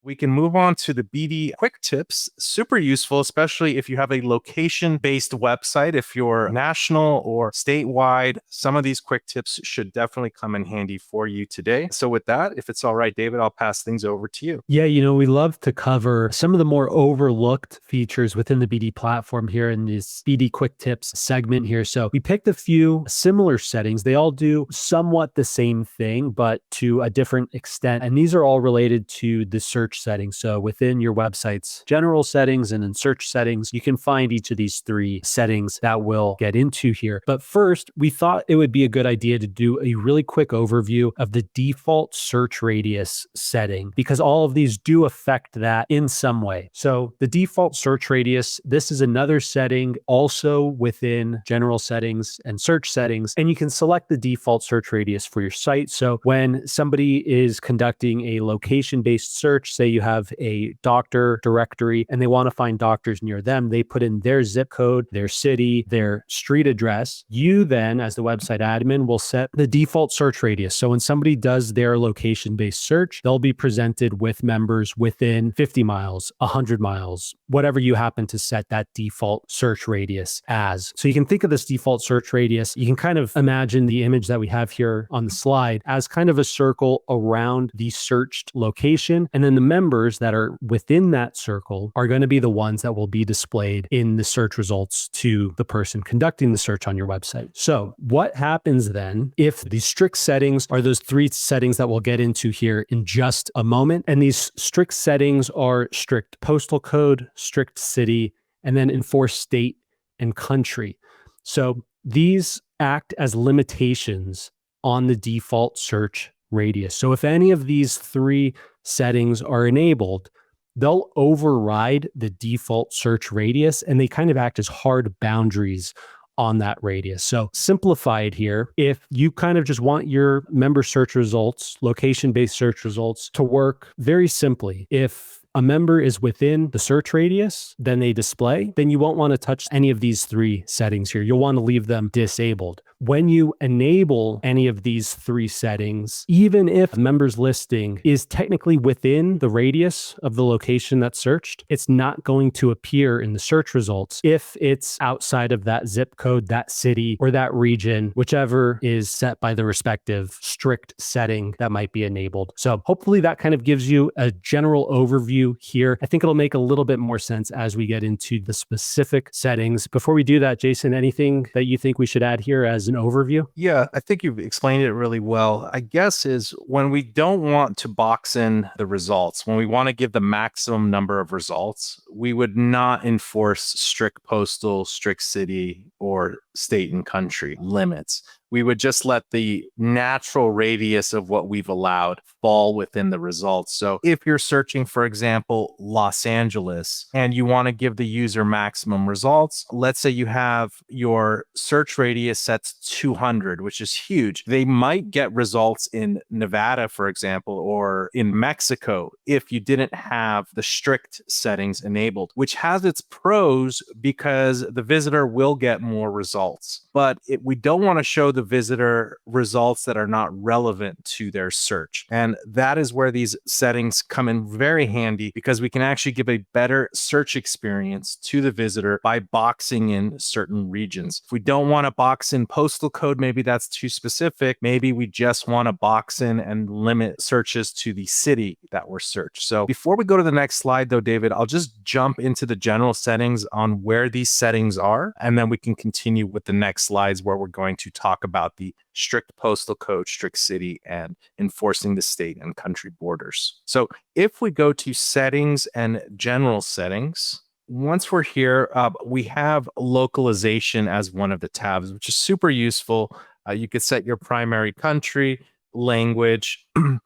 We can move on to the BD quick tips. Super useful, especially if you have a location-based website. If you're national or statewide, some of these quick tips should definitely come in handy for you today. So with that, if it's all right, David, I'll pass things over to you. Yeah, we love to cover some of the more overlooked features within the BD platform here in this BD quick tips segment here. So we picked a few similar settings. They all do somewhat the same thing, but to a different extent. And these are all related to the search settings. So within your website's general settings and in search settings, you can find each of these three settings that we'll get into here. But first, we thought it would be a good idea to do a really quick overview of the default search radius setting, because all of these do affect that in some way. So the default search radius, this is another setting also within general settings and search settings, and you can select the default search radius for your site. So when somebody is conducting a location-based search, say you have a doctor directory and they want to find doctors near them, they put in their zip code, their city, their street address. You then, as the website admin, will set the default search radius. So when somebody does their location-based search, they'll be presented with members within 50 miles, 100 miles, whatever you happen to set that default search radius as. So you can think of this default search radius. You can kind of imagine the image that we have here on the slide as kind of a circle around the searched location. And then the members that are within that circle are going to be the ones that will be displayed in the search results to the person conducting the search on your website. So what happens then if the strict settings are those three settings that we'll get into here in just a moment? And these strict settings are strict postal code, strict city, and then enforce state and country. So these act as limitations on the default search radius. So if any of these three settings are enabled, they'll override the default search radius, and they kind of act as hard boundaries on that radius. So simplified here, if you kind of just want your member search results, location-based search results to work very simply, if a member is within the search radius, then they display, then you won't want to touch any of these three settings here. You'll want to leave them disabled. When you enable any of these three settings, even if a member's listing is technically within the radius of the location that's searched, it's not going to appear in the search results if it's outside of that zip code, that city, or that region, whichever is set by the respective strict setting that might be enabled. So hopefully that kind of gives you a general overview here. I think it'll make a little bit more sense as we get into the specific settings. Before we do that, Jason, anything that you think we should add here as an overview? Yeah, I think you've explained it really well. I guess is when we don't want to box in the results, when we want to give the maximum number of results, we would not enforce strict postal, strict city, or state and country limits. We would just let the natural radius of what we've allowed fall within the results. So if you're searching, for example, Los Angeles, and you want to give the user maximum results, let's say you have your search radius set to 200, which is huge. They might get results in Nevada, for example, or in Mexico if you didn't have the strict settings enabled, which has its pros because the visitor will get more results. But we don't want to show the visitor results that are not relevant to their search. And that is where these settings come in very handy, because we can actually give a better search experience to the visitor by boxing in certain regions. If we don't want to box in postal code, maybe that's too specific. Maybe we just want to box in and limit searches to the city that were searched. So before we go to the next slide though, David, I'll just jump into the general settings on where these settings are, and then we can continue with the next slides where we're going to talk about the strict postal code, strict city, and enforcing the state and country borders. So if we go to settings and general settings, once we're here, we have localization as one of the tabs, which is super useful. You could set your primary country, language, the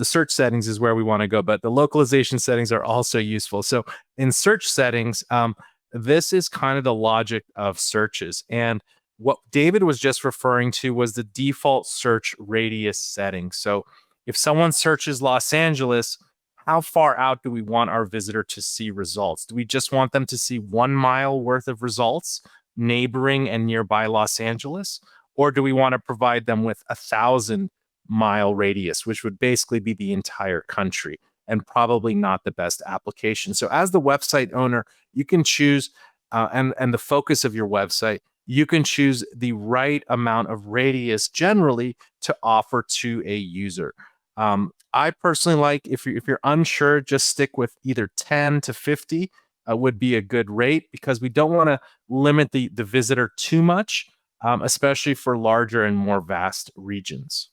search settings is where we want to go, but the localization settings are also useful. So in search settings, this is kind of the logic of searches. And what David was just referring to was the default search radius setting. So if someone searches Los Angeles, how far out do we want our visitor to see results? Do we just want them to see 1 mile worth of results neighboring and nearby Los Angeles? Or do we want to provide them with 1,000 mile radius, which would basically be the entire country, and probably not the best application. So as the website owner, you can choose and the focus of your website, you can choose the right amount of radius generally to offer to a user. I personally like, if you're unsure, just stick with either 10 to 50 would be a good rate, because we don't want to limit the visitor too much, especially for larger and more vast regions.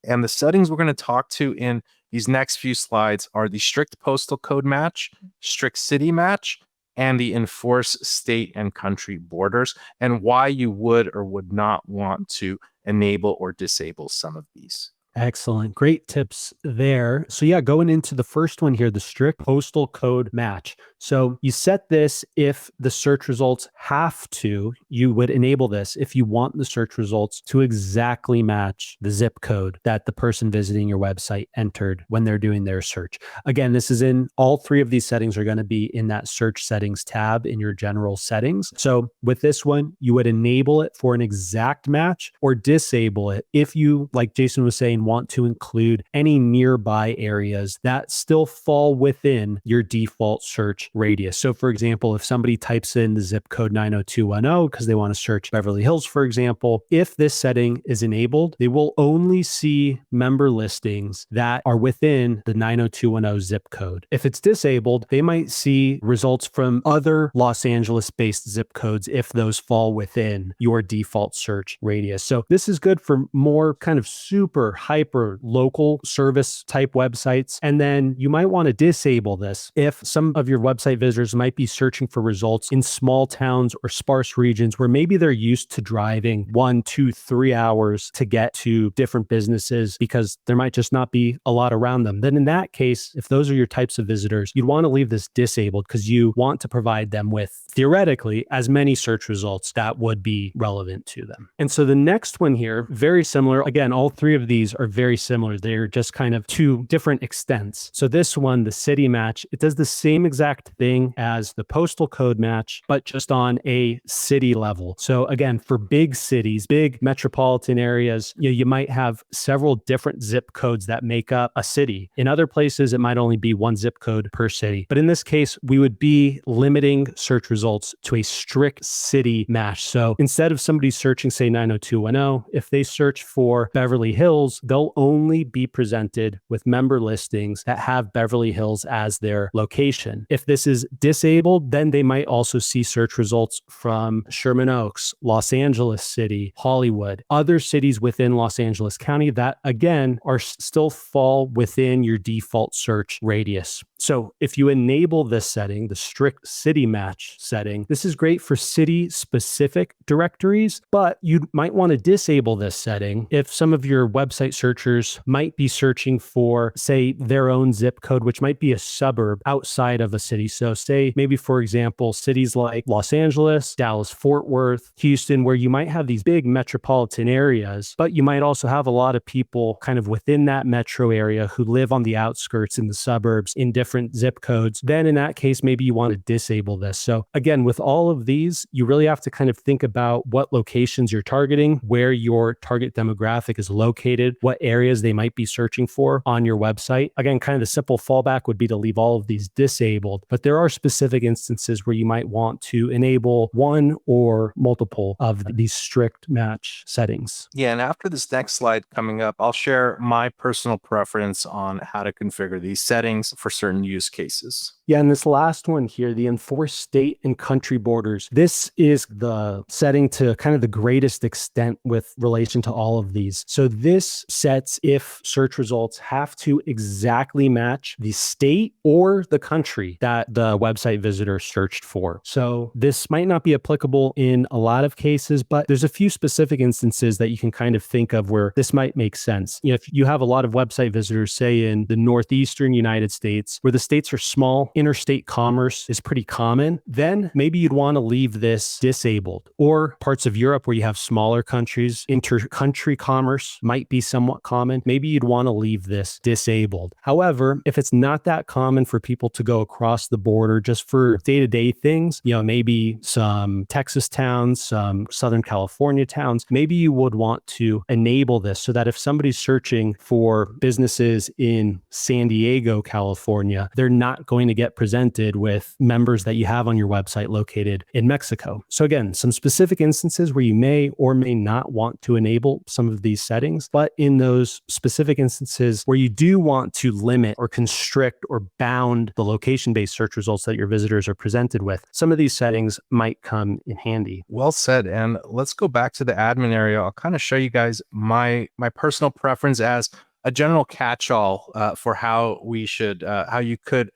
And the settings we're going to talk to in these next few slides are the strict postal code match, strict city match, and the enforce state and country borders, and why you would or would not want to enable or disable some of these. Excellent. Great tips there. So yeah, going into the first one here, the strict postal code match. So you set this if the search results have to, you would enable this if you want the search results to exactly match the zip code that the person visiting your website entered when they're doing their search. Again, this is in all three of these settings are going to be in that search settings tab in your general settings. So with this one, you would enable it for an exact match or disable it if you, like Jason was saying, want to include any nearby areas that still fall within your default search radius. So for example, if somebody types in the zip code 90210 because they want to search Beverly Hills, for example, if this setting is enabled, they will only see member listings that are within the 90210 zip code. If it's disabled, they might see results from other Los Angeles-based zip codes if those fall within your default search radius. So this is good for more kind of super hyper local service type websites. And then you might want to disable this if some of your website visitors might be searching for results in small towns or sparse regions where maybe they're used to driving 1, 2, 3 hours to get to different businesses because there might just not be a lot around them. Then in that case, if those are your types of visitors, you'd want to leave this disabled because you want to provide them with, theoretically, as many search results that would be relevant to them. And so the next one here, very similar. Again, all three of these are very similar. They're just kind of to different extents. So this one, the city match, it does the same exact thing as the postal code match, but just on a city level. So again, for big cities, big metropolitan areas, you might have several different zip codes that make up a city. In other places, it might only be one zip code per city. But in this case, we would be limiting search results to a strict city match. So instead of somebody searching, say, 90210, if they search for Beverly Hills, they'll only be presented with member listings that have Beverly Hills as their location. If this is disabled, then they might also see search results from Sherman Oaks, Los Angeles City, Hollywood, other cities within Los Angeles County that, again, are still fall within your default search radius. So if you enable this setting, the strict city match setting, this is great for city-specific directories, but you might want to disable this setting if some of your website searchers might be searching for, say, their own zip code, which might be a suburb outside of a city. So say maybe, for example, cities like Los Angeles, Dallas, Fort Worth, Houston, where you might have these big metropolitan areas, but you might also have a lot of people kind of within that metro area who live on the outskirts in the suburbs in different zip codes. Then in that case, maybe you want to disable this. So again, with all of these, you really have to kind of think about what locations you're targeting, where your target demographic is located, what areas they might be searching for on your website. Again, kind of the simple fallback would be to leave all of these disabled, but there are specific instances where you might want to enable one or multiple of these strict match settings. Yeah, and after this next slide coming up, I'll share my personal preference on how to configure these settings for certain use cases. Yeah, and this last one here, the enforce state and country borders, this is the setting to kind of the greatest extent with relation to all of these. So this sets if search results have to exactly match the state or the country that the website visitor searched for. So this might not be applicable in a lot of cases, but there's a few specific instances that you can kind of think of where this might make sense. If you have a lot of website visitors, say in the northeastern United States, where the states are small, interstate commerce is pretty common, then maybe you'd want to leave this disabled. Or parts of Europe where you have smaller countries, inter-country commerce might be somewhat common. Maybe you'd want to leave this disabled. However, if it's not that common for people to go across the border just for day-to-day things, maybe some Texas towns, some Southern California towns, maybe you would want to enable this so that if somebody's searching for businesses in San Diego, California, they're not going to get presented with members that you have on your website located in Mexico. So again, some specific instances where you may or may not want to enable some of these settings, but in those specific instances where you do want to limit or constrict or bound the location-based search results that your visitors are presented with, some of these settings might come in handy. Well said. And let's go back to the admin area. I'll kind of show you guys my personal preference as a general catch-all for how you could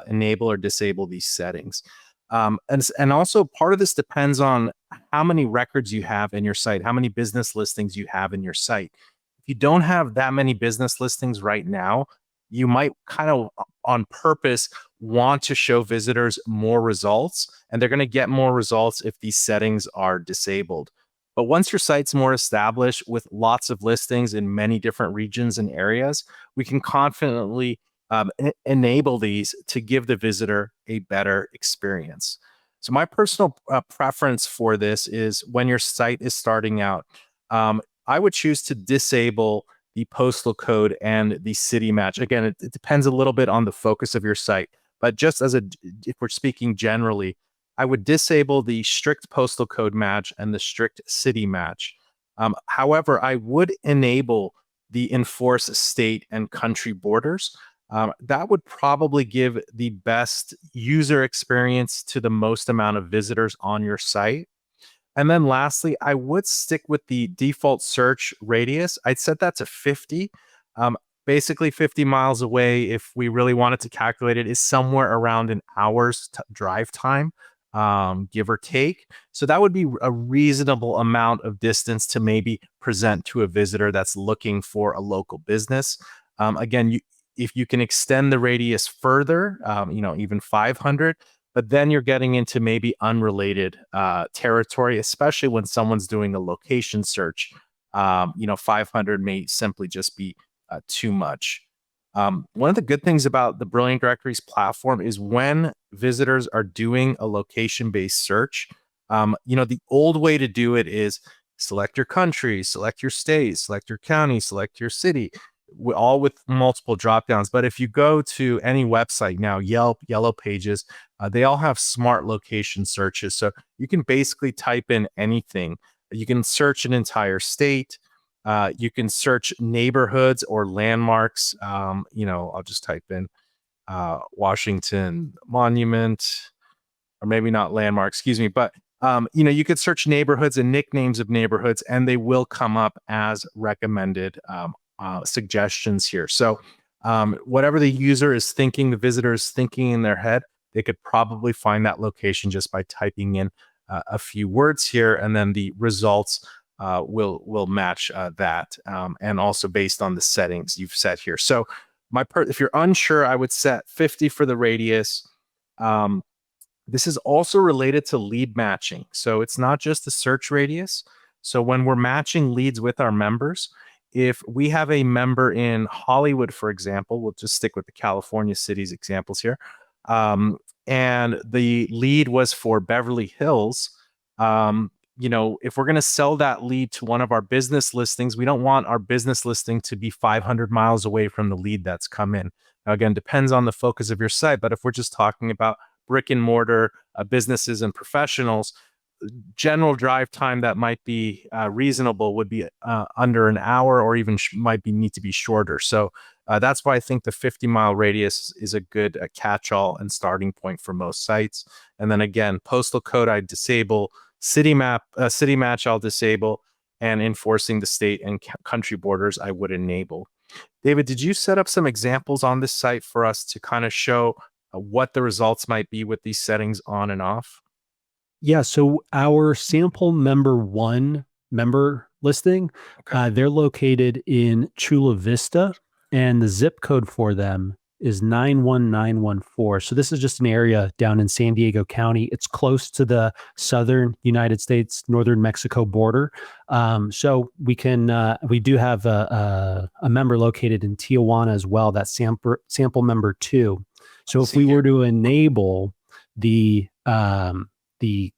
enable or disable these settings. And also part of this depends on how many records you have in your site, how many business listings you have in your site. If you don't have that many business listings right now, you might kind of on purpose want to show visitors more results, and they're going to get more results if these settings are disabled. But once your site's more established with lots of listings in many different regions and areas, we can confidently enable these to give the visitor a better experience. So my personal preference for this is when your site is starting out, I would choose to disable the postal code and the city match. Again, it depends a little bit on the focus of your site, but just if we're speaking generally, I would disable the strict postal code match and the strict city match. However, I would enable the enforce state and country borders. That would probably give the best user experience to the most amount of visitors on your site. And then lastly, I would stick with the default search radius. I'd set that to 50. Basically 50 miles away, if we really wanted to calculate it, is somewhere around an hour's drive time, give or take. So that would be a reasonable amount of distance to maybe present to a visitor that's looking for a local business. Again, if you can extend the radius further, even 500, but then you're getting into maybe unrelated territory, especially when someone's doing a location search. 500 may simply just be too much. One of the good things about the Brilliant Directories platform is when visitors are doing a location-based search, the old way to do it is select your country, select your state, select your county, select your city, all with multiple dropdowns. But if you go to any website now, Yelp, Yellow Pages, they all have smart location searches. So you can basically type in anything. You can search an entire state. You can search neighborhoods or landmarks. I'll just type in Washington Monument, or maybe not landmark, excuse me. But, you could search neighborhoods and nicknames of neighborhoods, and they will come up as recommended suggestions here. So whatever the user is thinking, the visitor is thinking in their head, they could probably find that location just by typing in a few words here, and then the results will match that, and also based on the settings you've set here. So if you're unsure, I would set 50 for the radius. This is also related to lead matching. So it's not just the search radius. So when we're matching leads with our members, if we have a member in Hollywood, for example, we'll just stick with the California cities examples here, and the lead was for Beverly Hills, if we're going to sell that lead to one of our business listings, we don't want our business listing to be 500 miles away from the lead that's come in. Now, again, depends on the focus of your site, but if we're just talking about brick and mortar businesses and professionals, general drive time that might be reasonable would be under an hour, or even need to be shorter. So that's why I think the 50-mile radius is a good catch-all and starting point for most sites. And then again, postal code I disable, city match I'll disable, and enforcing the state and country borders I would enable. David, did you set up some examples on this site for us to kind of show what the results might be with these settings on and off? Yeah, so our sample member 1 member listing, they're located in Chula Vista, and the zip code for them is 91914. So this is just an area down in San Diego County. It's close to the southern United States, northern Mexico border. So we do have a member located in Tijuana as well. That's sample member 2. So if we were to enable the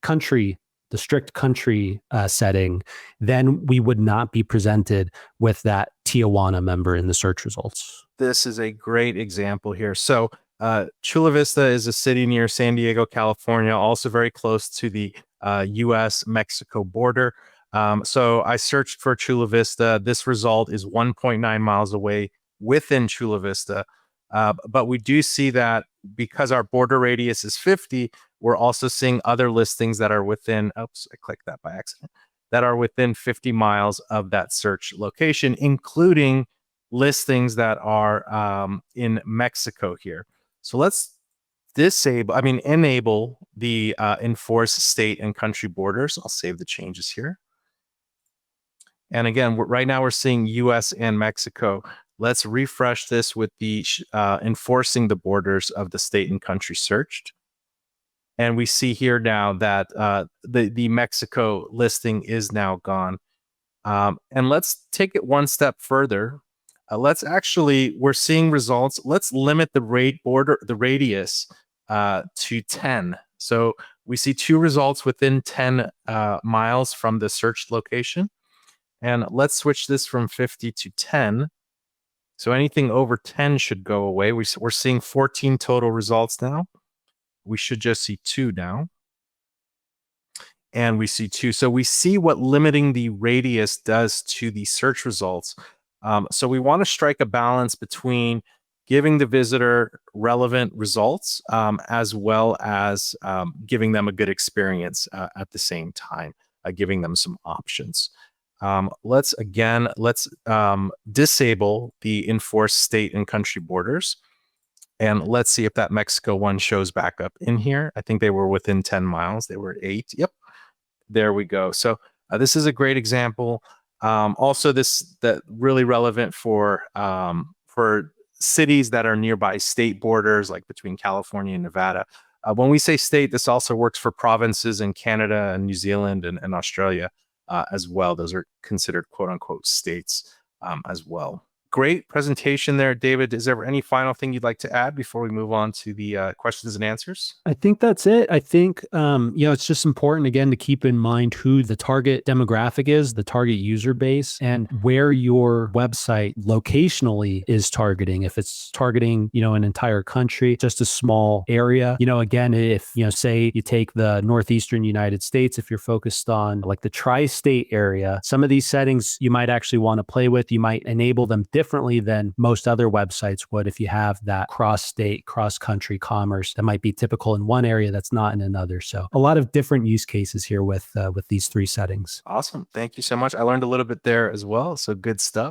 country, the strict country setting, then we would not be presented with that Tijuana member in the search results. This is a great example here. So Chula Vista is a city near San Diego, California, also very close to the U.S.-Mexico border. So I searched for Chula Vista. This result is 1.9 miles away within Chula Vista. But we do see that because our border radius is 50, we're also seeing other listings that are within, oops, I clicked that by accident, that are within 50 miles of that search location, including listings that are in Mexico here. So let's enable the enforce state and country borders. I'll save the changes here. And again, right now we're seeing US and Mexico. Let's refresh this with the enforcing the borders of the state and country searched. And we see here now that the Mexico listing is now gone. And let's take it one step further. We're seeing results. Let's limit the radius to 10. So we see 2 results within 10 miles from the searched location. And let's switch this from 50 to 10. So anything over 10 should go away. We're seeing 14 total results now. We should just see 2 now. And we see 2. So we see what limiting the radius does to the search results. So we want to strike a balance between giving the visitor relevant results as well as giving them a good experience at the same time, giving them some options. Let's disable the enforce state and country borders. And let's see if that Mexico one shows back up in here. I think they were within 10 miles. They were 8. Yep. There we go. So this is a great example. Also, that really relevant for cities that are nearby state borders, like between California and Nevada. When we say state, this also works for provinces in Canada and New Zealand and Australia as well. Those are considered quote unquote states as well. Great presentation there, David. Is there any final thing you'd like to add before we move on to the questions and answers? I think that's it. I think, it's just important, again, to keep in mind who the target demographic is, the target user base, and where your website locationally is targeting. If it's targeting, an entire country, just a small area, again, if, say you take the Northeastern United States, if you're focused on like the tri-state area, some of these settings you might actually want to play with. You might enable them differently than most other websites would if you have that cross-state, cross-country commerce that might be typical in one area that's not in another. So a lot of different use cases here with these 3 settings. Awesome. Thank you so much. I learned a little bit there as well. So good stuff.